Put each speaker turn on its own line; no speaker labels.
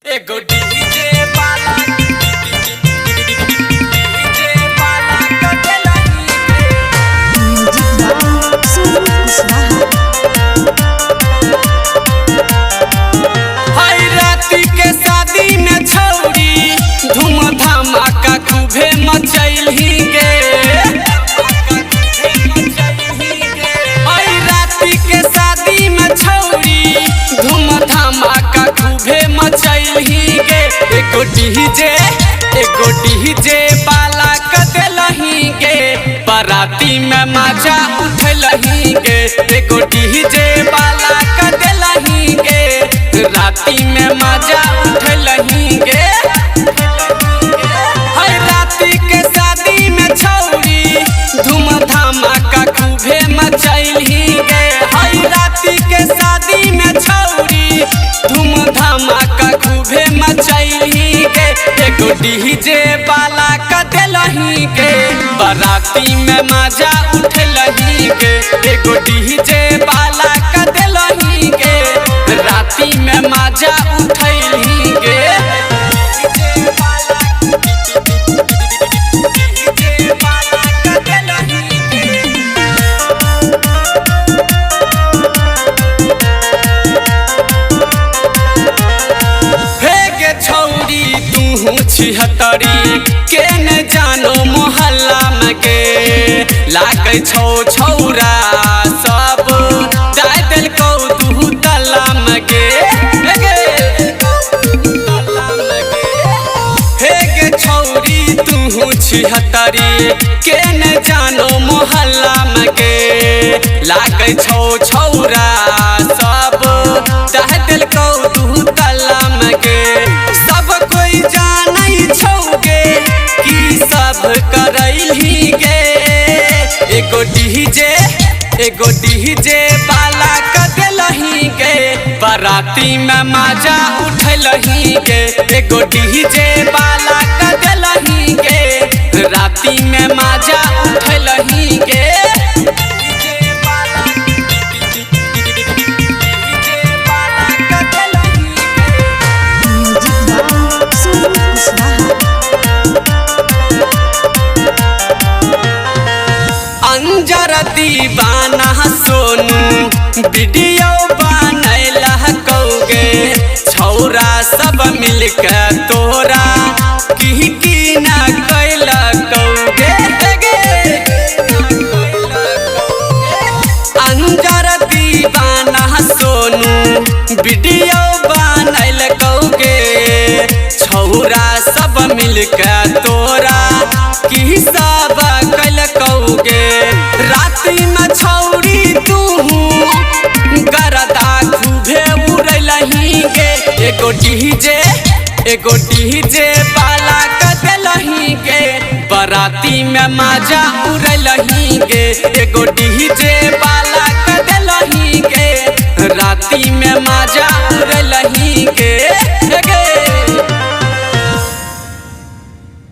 एगो डीजे वाला कटेलही हाय राती के शादी में छौरी धूम धमाका खूबे मचैलही गे। हाय राती के शादी में छौरी धूम धमाका खूबे मचैलही गे। एगो डीजे वाला कटेलही गे बाराती में मजा उठलही गे। एगो डीजे वाला कटेलही गे राती में मजा उठलही गे। हर राती के शादी में छौरी धूम धमाका खूबे मचैलही गे। हर राती के शादी में छौरी धूम धमाका खूबे मचैलही गे। एगो डीजे वाला कटेलही गे बाराती में मजा उठलही गे। एगो डीजे वाला कटेलही गे राती में मजा उठलही गे। छिहत्तरी के न जानो मोहल्ला में गे लागे छौ छौरा सब डाल दिल को तू तला में गे। हे गे छौरी तू छिहत्तरी के न जानो मोहल्ला में गे लागे छौ छौरा सब डाल दिल को तू तला में गे। सब कोई जानै छौगे की सब करैलही गे। एगो डीजे वाला कटेलही गे बाराती में मजा उठलही गे। एगो डीजे वाला कटेलही गे राती में मजा उठलही गे। अंजर दीवाना सोनू वीडियो बनैला कौगे छौरा सब मिलके तोरा की ना कैला कौगे। अंजर दीवाना सोनू वीडियो बनैला कौगे छौरा सब मिलके तोरा की सब कैल कौगे। राती में छौरी तू गरदा खूबे उड़लही गे। एगो डीजे वाला कटेलही गे बाराती में मजा उड़लही गे। एगो डीजे वाला कटेलही गे राती में मजा